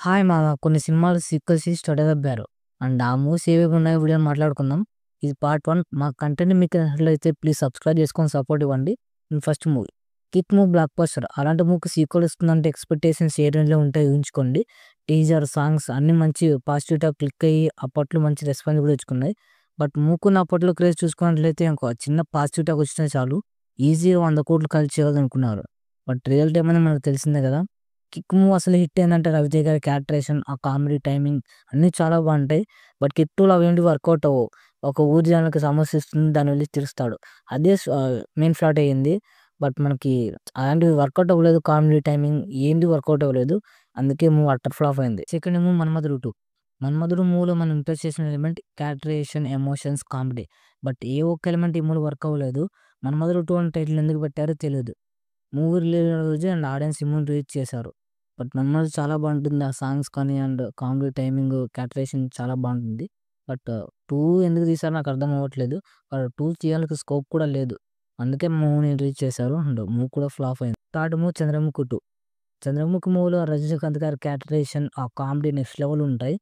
Hi మామ! కొన్ని సినిమాలు సీక్వెల్స్ స్టార్ట్ అయ్యారు. అండ్ ఆ మూవీస్ ఏవేవి ఉన్నాయో వీడియోలో మాట్లాడుకుందాం. ఇది పార్ట్ 1. మా కంటెంట్ మీకు నచ్చినట్లయితే ప్లీజ్ సబ్స్క్రైబ్ చేసుకొని సపోర్ట్ ఇవ్వండి. First movie 'kick' movie block buster. అలాంటి మూవీకి సీక్వెల్ వస్తుందంటే ఎక్స్‌పెక్టేషన్స్ ఏ రేంజ్‌లో ఉంటాయో ఊహించుకోండి. టీజర్, సాంగ్స్ అన్నీ మంచి పాజిటివ్‌గా క్లిక్ అయ్యి అప్పట్లో మంచి రెస్పాన్స్ కూడా తెచ్చుకున్నాయి. బట్ మూకున్న అప్పట్లో క్రేజ్ చూసుకున్నట్లయితే ఒక చిన్న పాజిటివ్ టాక్ వచ్చినా చాలు ఈజీగా 100,00,00,000 కలెక్ట్ చేయాలనుకున్నారు. బట్ రియల్ టైమ్ అనేది మనకు తెలిసిందే కదా! 'కిక్' మూవీ అసలు హిట్ ఏందంటే రవితేజ గారి క్యారెక్టరేషన్, ఆ కామెడీ టైమింగ్ అన్నీ చాలా బావుంటాయి. బట్ 'కిక్ 2లో అవేంటి వర్కౌట్ అవ్వవు. ఒక ఊరి జనాలకి సమస్య ఇస్తుంది. దాన్ని వెళ్లి తీరుస్తాడు. అదే మెయిన్ ఫ్లాట్ అయ్యింది. బట్ మనకి అలాంటివి వర్కౌట్ అవ్వలేదు. కామెడీ టైమింగ్ ఏంది వర్కౌట్ అవ్వలేదు. అందుకే మూవీ అట్టర్ ఫ్లాప్ అయింది. Second movie 'Manmadhudu 2'. 'మన్మధుడు' మూవీలో మనం ఇంప్రెస్ చేసిన element characterisation, emotions, comedy. But ఏ ఒక్క ఎలిమెంట్ ఈ మూవీలో వర్క్ అవ్వలేదు. 'మన్మధుడు 2' అని టైటిల్ ఎందుకు పెట్టారో తెలీదు. మూవీ రిలీజ్ అయిన రోజే అండ్ ఆడియన్స్ ఈ మూవీని రిలీజ్ చేశారు. బట్ 'మన్మధుడు' చాలా బావుంటుంది. ఆ సాంగ్స్ కానీ అండ్ కామెడీ టైమింగ్, క్యారెక్టరేషన్ చాలా బావుంటుంది. బట్ 2 ఎందుకు తీశారో నాకు అర్థం అవ్వట్లేదు. 2 తీయానికి స్కోప్ కూడా లేదు. అందుకే మూవీని రిలీజ్ చేశారు. అండ్ మూవీ కూడా ఫ్లాప్ అయింది. Third movie 'Chandramukhi 2'. 'చంద్రముఖి' మూవీలో రజనీకాంత్ గారి క్యారెక్టరేషన్, ఆ కామెడీ నెక్స్ట్ లెవెల్ ఉంటాయి.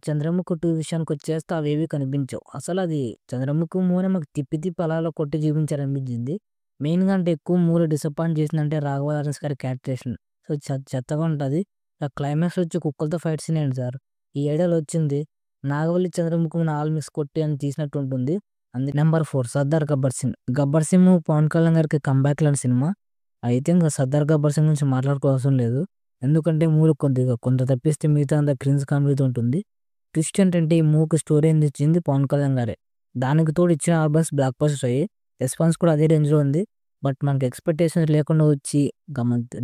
'చంద్రముఖి 2' విషయానికొచ్చేస్తే అవేవి కనిపించవు. అసలది 'చంద్రముఖి' మూవీనే మాకు తిప్పి తిప్పి అలా అలా కొట్టి చూపించారనిపించింది. మెయిన్‌గా అంటే ఎక్కువ మూవీలో డిసప్పాయింట్ చేసిందంటే రాఘవ లారెన్స్ గారి క్యారెక్టరేషన్. సో, చెత్తగా ఉంటది. ఆ క్లైమాక్స్ వచ్చి కుక్కలతో ఫైట్ సీన్ ఏంటి సార్? ఈ ఐడియాలో వచ్చింది. నాగవల్లి, చంద్రముఖిని ఆల్ మిక్స్ కొట్టి అని తీసినట్టు ఉంటుంది. నెంబర్ 4 'సర్దార్ గబ్బర్ సింగ్'. 'గబ్బర్ సింగ్' మూవీ పవన్ కళ్యాణ్ గారికి కంబ్యాక్ లాంటి సినిమా. అయితే ఇంక 'సర్దార్ గబ్బర్ సింగ్' గురించి మాట్లాడుకోవాల్సిన లేదు. ఎందుకంటే మూవీ కొద్దిగా కొంత తప్పిస్తే మిగతా అంతా క్రింజ్ కామెడీతో ఉంటుంది. ట్విస్ట్ ఏంటంటే ఈ మూవీకి స్టోరీ అందించింది పవన్ కళ్యాణ్ గారే. దానికి తోడు ఇచ్చిన ఆల్బమ్స్ బ్లాక్ బస్టర్స్ అయ్యాయి. రెస్పాన్స్ కూడా అదే రేంజ్‌లో ఉంది. బట్ మనకి ఎక్స్‌పెక్టేషన్స్ లేకుండా వచ్చి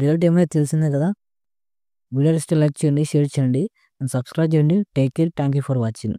రియాలిటీ ఏమైనా తెలిసిందే కదా! వీడియో నచ్చితే లైక్ చేయండి, షేర్ చేయండి అండ్ సబ్స్క్రైబ్ చేయండి. Take care. Thank you for watching.